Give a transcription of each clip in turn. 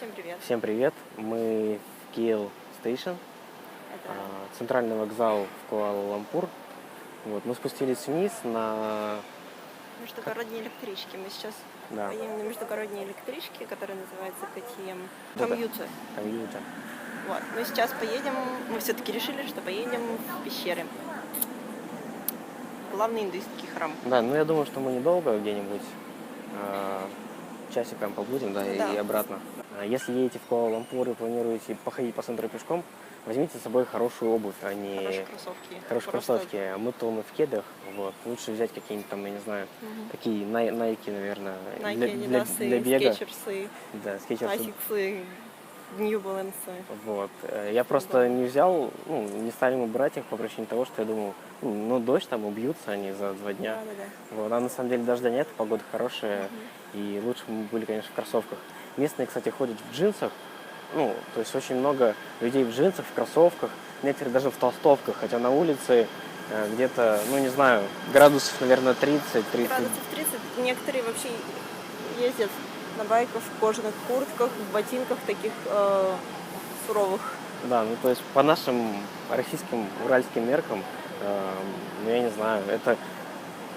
Всем привет. Всем привет! Мы в KL Station, Это центральный вокзал в Куала-Лумпур. Вот, мы спустились вниз на... междугородние электрички. Мы сейчас Да, поедем на междугородние электрички, которые называются КТМ Да-да. Комьюты. Комьюта. Вот. Мы сейчас поедем, мы все-таки решили, что поедем в пещеры. Главный индуистский храм. Да, ну я думаю, что мы недолго где-нибудь часиком побудем, да, Да. и обратно. Если едете в Куала-Лумпур и планируете походить по центру пешком, возьмите с собой хорошую обувь, а не Хорошие кроссовки. хорошие Просто- кроссовки. А мы-то мы в кедах, вот. Лучше взять какие-нибудь там, я не знаю, такие Nike, наверное, Nike, для Adidas, бега. скетчерсы, Да, скетчерсы. асиксы, New Balance. Вот. Я просто не взял, не стали мы брать их по причине того, что я думал, дождь, там убьются они за 2 дня. Да. Вот. А на самом деле дождя нет, погода хорошая, и лучше бы мы были, конечно, в кроссовках. Местные, кстати, ходят в джинсах, то есть очень много людей в джинсах, в кроссовках, некоторые даже в толстовках, хотя на улице где-то, не знаю, градусов, наверное, 30. Градусов 30. Некоторые вообще ездят на байках, в кожаных куртках, в ботинках таких суровых. Да, то есть по нашим российским, уральским меркам, я не знаю, это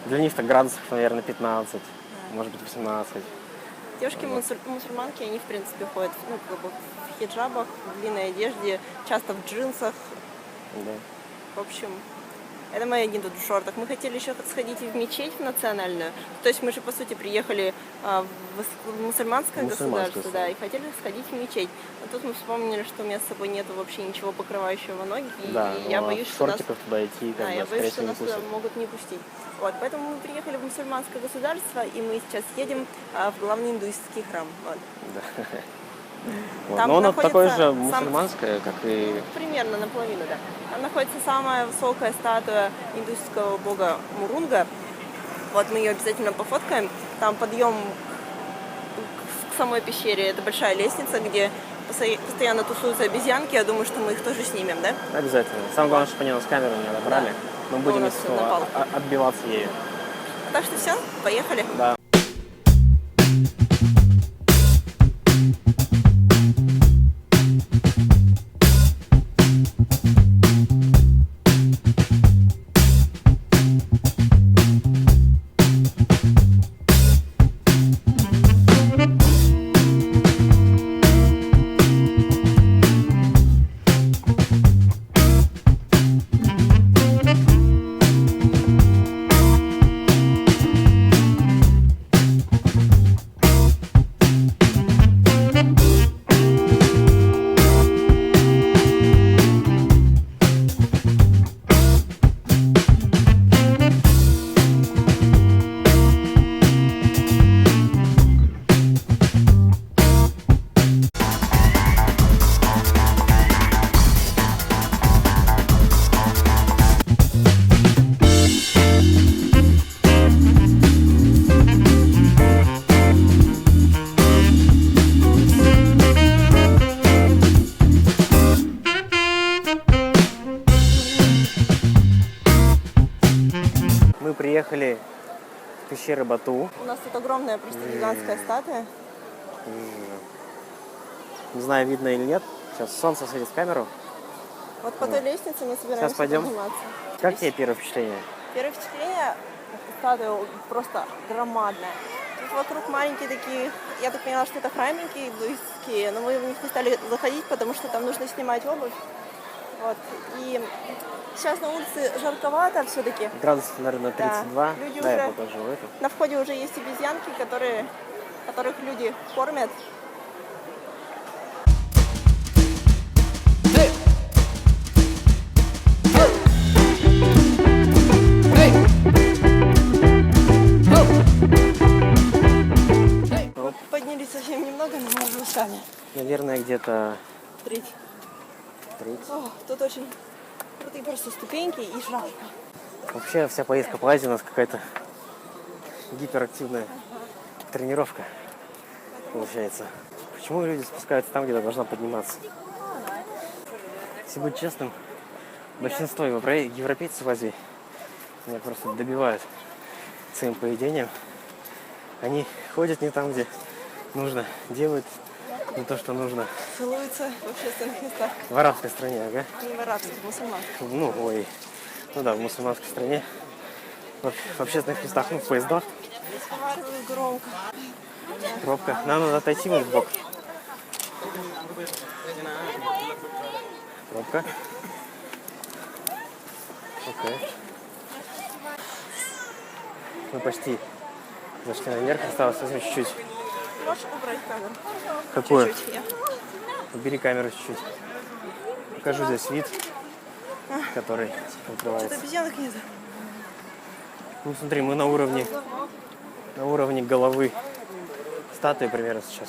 для них-то градусов, наверное, 15, может быть, 18. Девушки мусульманки, они в принципе ходят в хиджабах, в длинной одежде, часто в джинсах. Да. В общем, это мы один тут в шортах. Мы хотели еще сходить и в мечеть в национальную. То есть мы же, по сути, приехали в мусульманское государство, да, и хотели сходить в мечеть. Но тут мы вспомнили, что у меня с собой нету вообще ничего покрывающего ноги. Да, и я боюсь, в что нас... шортиках туда идти, Да, я скорее боюсь, что всего, не нас туда пустят. могут не пустить. Вот, поэтому мы приехали в мусульманское государство, и мы сейчас едем в главный индуистский храм. Вот. Да. Вот. Там Но оно находится такое же сам- мусульманское, как и... Примерно наполовину, да. Там находится самая высокая статуя индуистского бога Мурунга. Вот мы ее обязательно пофоткаем. Там подъем к самой пещере. Это большая лестница, где постоянно тусуются обезьянки. Я думаю, что мы их тоже снимем, да? Обязательно. Самое главное, чтобы они нас камеру не отобрали. Мы будем у нас если всё на палке. отбиваться ею. Так что все, поехали. Да. Мы приехали в пещеры Бату. У нас тут огромная, просто гигантская статуя. Не знаю, видно или нет. Сейчас солнце светит в камеру. Вот по той лестнице мы собираемся пойдем. подниматься. Как тебе первое впечатление? Первое впечатление, статуя просто громадная. Тут вокруг маленькие такие, я так поняла, что это храмики индуистские, но мы в них не стали заходить, потому что там нужно снимать обувь. Вот. И сейчас на улице жарковато все-таки. Градусов, наверное, 32. Да. Люди Да, я уже- покажу это. На входе уже есть обезьянки, которых люди кормят. Поднялись совсем немного, но мы уже устали. Наверное, где-то Треть. треть. О, тут очень крутые просто ступеньки и жарко. Вообще вся поездка по Азии у нас какая-то гиперактивная тренировка получается. Почему люди спускаются там, где должна подниматься? Если быть честным, большинство европейцев в Азии меня просто добивают своим поведением. Они ходят не там, где нужно, делают Не то, что нужно. Целуются в общественных местах. В арабской стране, ага. Не в арабских, в мусульманских. Ну, ой. Ну да, в мусульманской стране. В общественных местах, ну, в поездах. Разговариваю громко. Пробка. Нам надо отойти вот в бок. Пробка. Окей. Мы почти зашли наверх, осталось совсем чуть-чуть. Можешь убрать камеру? Какую? Чуть-чуть я. Убери камеру чуть-чуть. Покажу здесь вид, который Что-то открывается. обезьянок нет. Ну смотри, мы на уровне головы статуи примерно сейчас.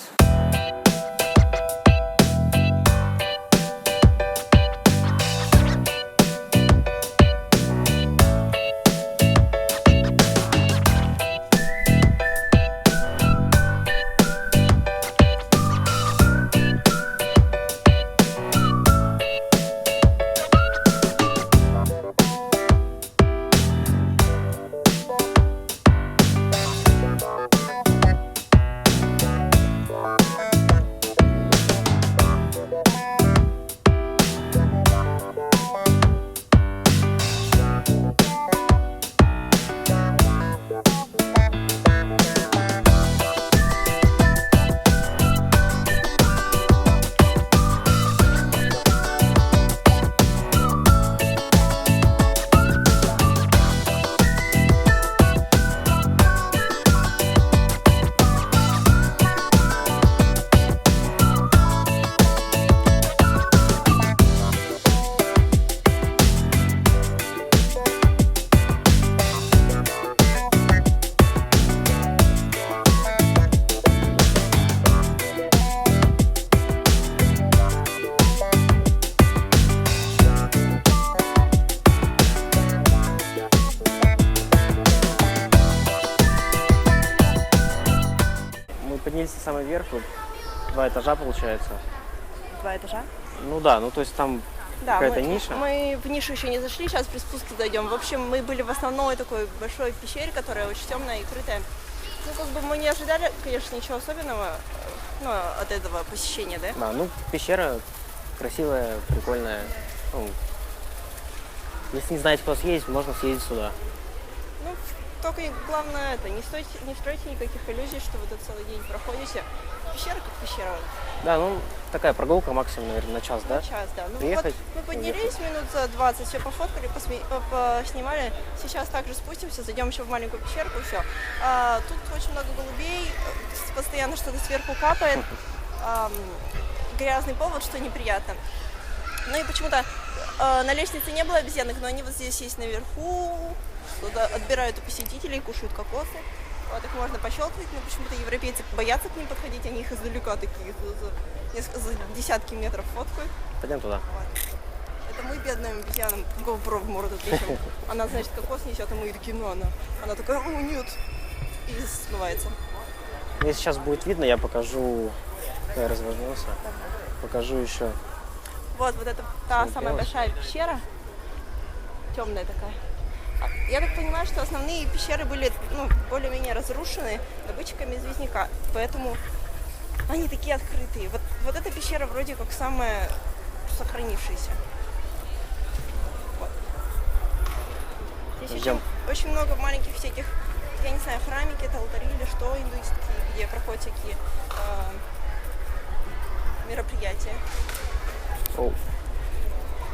Поднялись на самый верх, вот 2 этажа получается. 2 этажа? Ну да, ну то есть там Да, какая-то ниша. мы в нишу еще не зашли, сейчас при спуске зайдем. В общем, мы были в основной такой большой пещере, которая очень темная и крытая. Ну, как бы мы не ожидали, конечно, ничего особенного, ну, от этого посещения, да? Да, ну пещера красивая, прикольная. Ну, если не знаете, куда съездить, можно съездить сюда. Ну, только главное это, не стройте никаких иллюзий, что вы тут целый день проходите. Пещера как пещера. Да, ну такая прогулка максимум, наверное, на час, да? Час, да. Ну Приехать, вот мы поднялись минут за 20, все пофоткали, поснимали. Сейчас также спустимся, зайдем еще в маленькую пещерку, все. Тут очень много голубей, постоянно что-то сверху капает. Грязный повод, что неприятно. Ну и почему-то на лестнице не было обезьянок, но они вот здесь есть наверху, что-то отбирают у посетителей, кушают кокосы. Вот их можно пощелкать, но почему-то европейцы боятся к ним подходить, они их издалека такие за десятки метров фоткают. Пойдем туда. Вот. Это мы бедным обезьянам GoPro в морду тычем. Она, значит, кокос несет, а мы такие, ну она такая, о, нет, и смывается. Если сейчас будет видно, я покажу, я развернулся, покажу еще. Вот это та самая большая пещера, темная такая. Я так понимаю, что основные пещеры были более-менее разрушены добытчиками известняка, поэтому они такие открытые. Вот эта пещера вроде как самая сохранившаяся. Вот. Здесь очень много маленьких всяких, я не знаю, храмики, это алтари или что, индуистские, где проходят всякие мероприятия. Оу.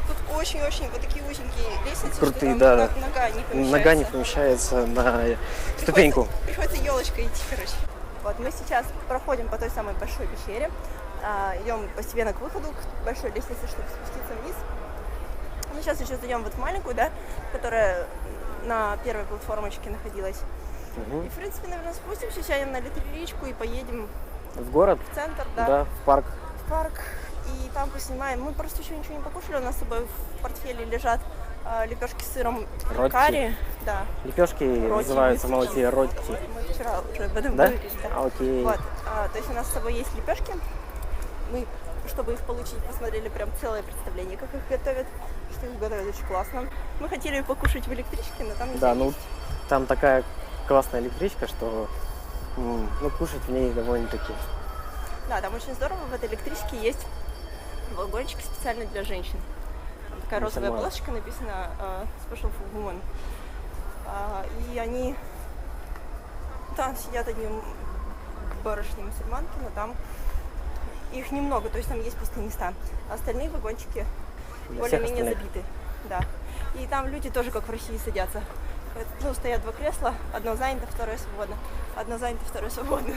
Тут очень-очень вот такие узенькие лестницы, крутые, что да. нога не помещается. Нога не помещается на ступеньку. Приходится елочкой идти, короче. Вот мы сейчас проходим по той самой большой пещере, идем постепенно к выходу, к большой лестнице, чтобы спуститься вниз. Мы сейчас еще зайдем вот в маленькую, да, которая на первой платформочке находилась. Угу. И, в принципе, наверное, спустимся, сядем на электричку и поедем В город? в центр, да. Да, в парк. В парк. И там поснимаем. Мы просто еще ничего не покушали. У нас с собой в портфеле лежат лепешки с сыром Ротти. карри. Да. Лепешки называются молотые ротти. Мы вчера уже об этом Да? говорили. Да? Окей. Вот. То есть у нас с собой есть лепешки. Мы, чтобы их получить, посмотрели прям целое представление, как их готовят. Что их готовят очень классно. Мы хотели покушать в электричке, но там нельзя есть. Там такая классная электричка, что кушать в ней довольно-таки Да, там очень здорово, в этой электричке есть вагончики специально для женщин. Там такая розовая Мусульман. полосочка написана Special for Women. И они... Там сидят одни барышни мусульманки, но там их немного, то есть там есть пустые места. А остальные вагончики Для более-менее всех остальных. забиты. Да. И там люди тоже, как в России, садятся. Ну, стоят два кресла, одно занято, второе свободно. Одно занято, второе свободно.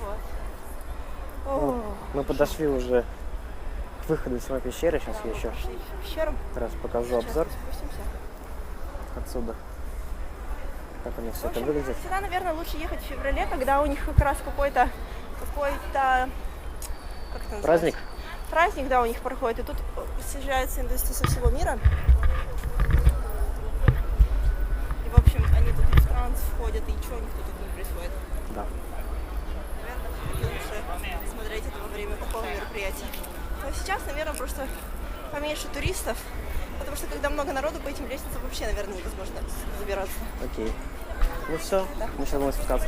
Вот. Ну, мы подошли уже к выходу из самой пещеры. Сейчас я еще Пошли в пещеру. раз покажу Сейчас обзор спустимся. отсюда. Как у них В все это общем, выглядит. сюда, наверное, лучше ехать в феврале, когда у них как раз какой-то, как это называется? Праздник? Праздник, да, у них проходит. И тут съезжаются индусты со всего мира. И, в общем, они тут в транс входят, и ничего у них тут не происходит. Да. Наверное, все-таки лучше смотреть это во время такого мероприятия. Но сейчас, наверное, просто поменьше туристов, потому что когда много народу, по этим лестницам вообще, наверное, невозможно забираться. Окей. Ну все, Да. мы сейчас будем спускаться.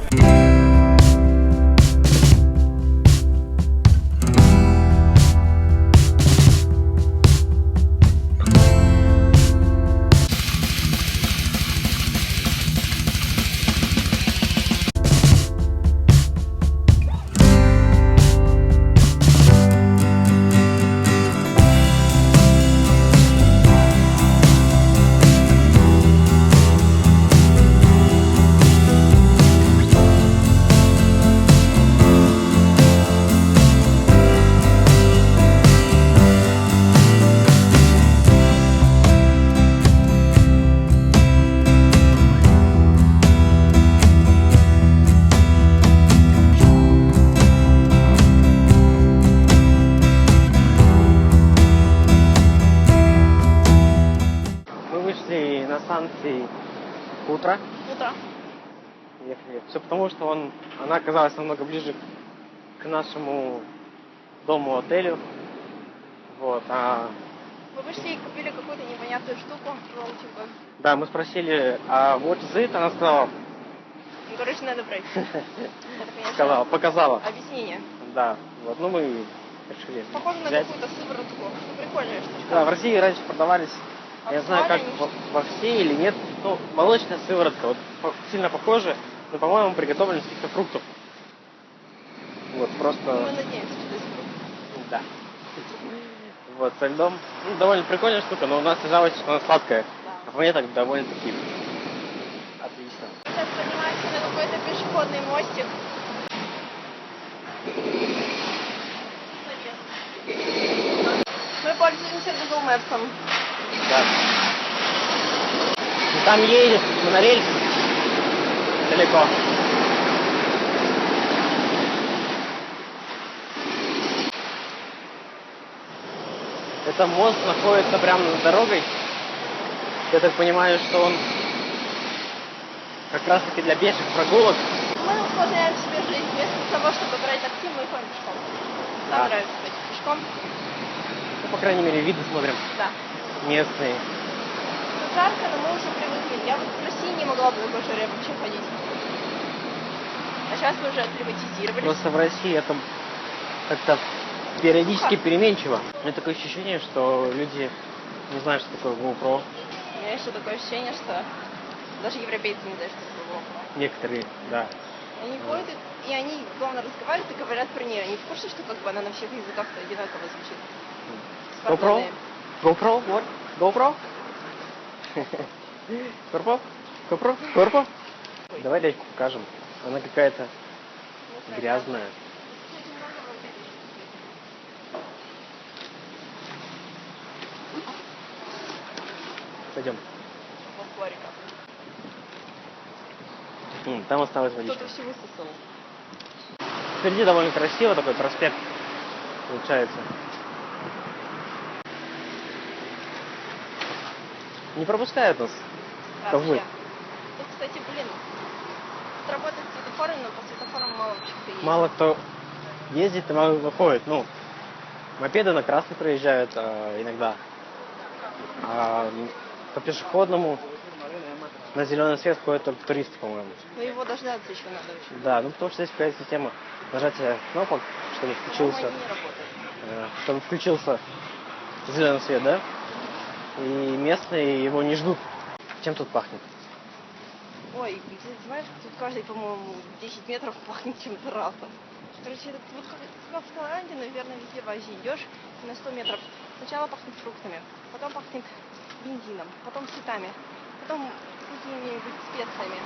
Мы вышли на станции утро. Утро. Ехали. Все потому, что она оказалась намного ближе к нашему дому-отелю. Вот. Мы вышли и купили какую-то непонятную штуку, желтенькую. Да, мы спросили, а what is it? Она сказала, Ну, короче, надо брать. Это, конечно, показала. объяснение. Да. Вот, ну мы решили Похоже на взять. какую-то сыворотку. Ну, прикольная штучка. Да, в России раньше продавались, я не знаю, как Актуально во всей или нет, ну, молочная сыворотка, вот сильно похожа, но, по-моему, приготовлена из каких-то фруктов. Вот, просто... Мы надеемся, что это Да. Вот, со льдом. Ну, довольно прикольная штука, но у нас жалуется, что она сладкая. А по мне так довольно-таки отлично. Сейчас поднимаемся на какой-то пешеходный мостик. Мы пользуемся Google Maps. Да. Ну, там едет монорельс далеко. Это мост находится прямо над дорогой. Я так понимаю, что он как раз таки для пеших прогулок. Мы усложняем себе жизнь. Вместо того, чтобы брать такси, мы ходим пешком. Нам Да. нравится ходить пешком. Ну, по крайней мере, виды смотрим Да. местные. Тут жарко, но мы уже привыкли. Я вот в России не могла бы в такой жаре вообще ходить. А сейчас мы уже акклиматизировались. Просто в России это как-то периодически переменчиво. У меня такое ощущение, что люди не знают, что такое GoPro. У меня еще такое ощущение, что даже европейцы не знают, что такое GoPro. Некоторые, да. Они ходят, и они, главное, разговаривают и говорят про нее. Они в курсе, что как бы она на всех языках одинаково звучит. GoPro? GoPro? Вот. GoPro? GoPro? GoPro? GoPro? Давай дядьку покажем. Она какая-то грязная. Пойдем. Там осталась водичка. Кто-то все высосал. Впереди довольно красиво, такой проспект получается. Не пропускают нас. Ковбой. Вообще. Тут, кстати, блин, тут работают светофоры, но по светофорам мало вообще кто ездит. Мало кто ездит и мало выходит. Ну, мопеды на красный проезжают иногда. А по пешеходному на зеленый свет ходят только туристы, по-моему. Но его дождаться еще надо очень. Да, ну потому что здесь какая-то система нажатия кнопок, чтобы По-моему, включился, они не работают. чтобы включился зеленый свет, да? И местные его не ждут. Чем тут пахнет? Ой, ты знаешь, тут каждый, по-моему, 10 метров пахнет чем-то разным. Короче, это вот как в Таиланде, наверное, везде в Азии идешь, и на 100 метров сначала пахнет фруктами, потом пахнет бензином, потом цветами, потом какими-нибудь специями,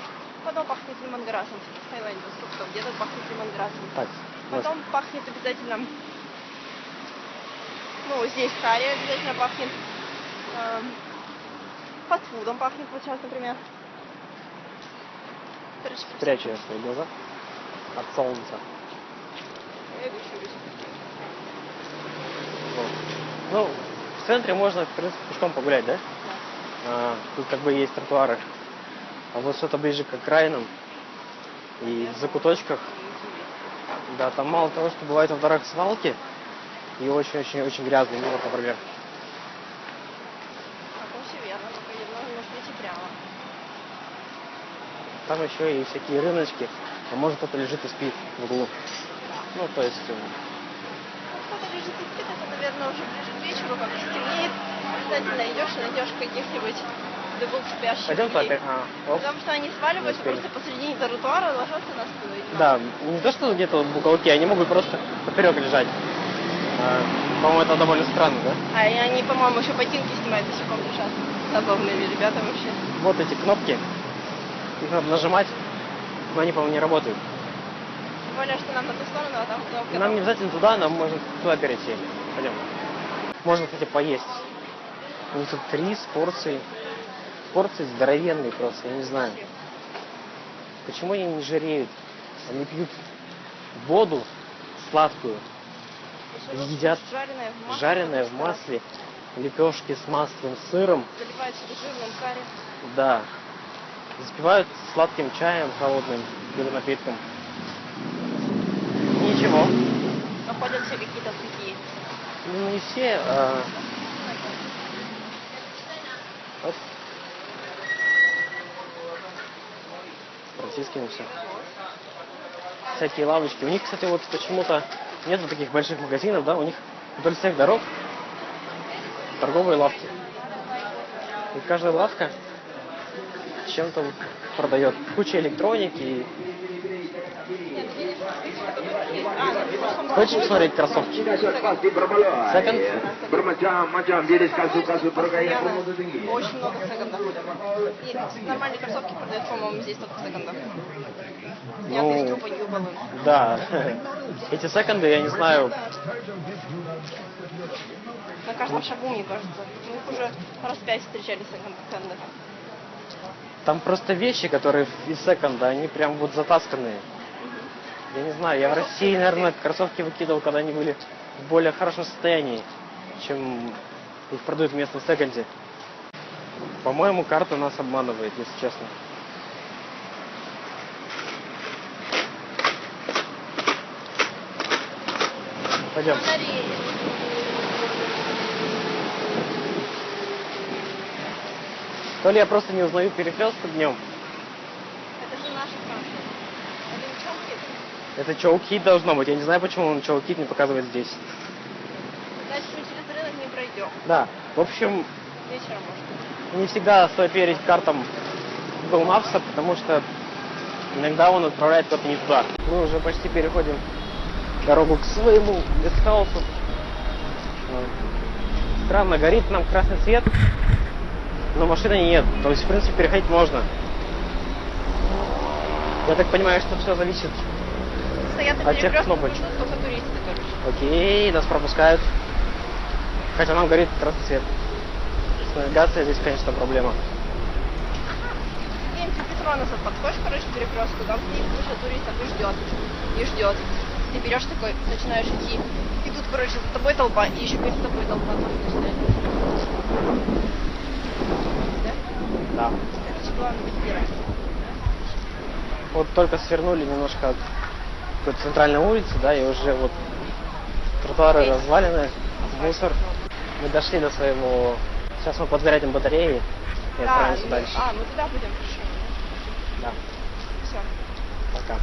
потом пахнет лимонграссом. В Таиланде сколько где-то пахнет лимонграссом. Так, Потом пахнет обязательно, ну, здесь карри обязательно пахнет, фастфудом пахнет, вот сейчас, например. Короче, спрячу я свои глаза от солнца. я гущусь. Вот. Ну, в центре можно, в принципе, пешком погулять, да? Тут как бы есть тротуары. А вот что-то ближе к окраинам и в закуточках, да, там мало того, что бывает во дворах свалки, и очень-очень-очень грязный, ну вот, например. А то все верно, только можно идти прямо. Там еще и всякие рыночки, а может кто-то лежит и спит в углу. Ну, то есть... Кто-то лежит и спит, это, наверное, уже ближе к вечеру, как стемнеет. Обязательно идешь и найдешь каких-нибудь дыбл спящих Пойдем людей. опять? Потому что они сваливаются успели. просто посредине тротуара, ложатся на спину. Да, не то, что где-то в уголке, они могут просто поперек лежать. По-моему, это довольно странно, да? А и они, по-моему, еще ботинки снимают, босиком лежат. Забавные ребята вообще. Вот эти кнопки, их надо нажимать, но они, по-моему, не работают. Тем более, что нам на ту сторону, а там кнопка. Нам не обязательно туда, нам можно туда перейти. Пойдем. Можно, кстати, поесть. У них тут 3 порции. Порции здоровенные просто, я не знаю. Почему они не жиреют? Они пьют воду сладкую, едят жареное в масле, лепешки с маслом, сыром. Заливают себе жирным карри. Да. Запивают сладким чаем холодным или напитком. Ничего. Но ходят все какие-то сухие. Ну, не все, Оп. Протискиваемся. Всякие лавочки. У них, кстати, вот почему-то нету таких больших магазинов, да, у них вдоль всех дорог торговые лавки. И каждая лавка чем-то продает. Куча электроники. Хочешь посмотреть кроссовки? Секонд? Очень много секондов. И нормальные кроссовки продают, по-моему, здесь только в секондах. Я с юбовым. Да. Эти секонды, я не знаю. На каждом шагу, мне кажется. Мы их уже раз 5 встречали секондов. Там просто вещи, которые из секонда, они прям вот затасканные. Я не знаю, я в России, наверное, кроссовки выкидывал, когда они были в более хорошем состоянии, чем их продают в местном секонде. По-моему, карта нас обманывает, если честно. Пойдем. То ли я просто не узнаю перекресток днем. Это же наша Франция. Это не Чоукит. Это Чоукит должно быть. Я не знаю, почему он Чоукит не показывает здесь. Значит, мы через рынок не пройдем. Да. В общем, Вечером, может. не всегда стоит верить картам Google Maps, потому что иногда он отправляет куда-то не туда. Мы уже почти переходим дорогу к своему гестхаусу. Странно, горит нам красный свет, но машины нет. То есть, в принципе, переходить можно. Я так понимаю, что все зависит Стоят на от тех перекрестке, кнопочек. идут только туристы, короче. Окей, нас пропускают. Хотя нам горит красный свет. С навигацией здесь, конечно, проблема. Где-нибудь у Петронаса подходишь, короче, к перекрестку, там стоит куча туристов и ждет. И ждет. Ты берешь такой, начинаешь идти. И тут, короче, за тобой толпа, и еще перед тобой толпа тоже начинает. Да. Короче, главное быть первым. Вот только свернули немножко от какой-то центральной улицы, да, и уже вот тротуары развалены, мусор. Мы дошли до своего... Сейчас мы подзарядим батареи и отправимся дальше. Ну туда будем, хорошо. Да, Все. пока.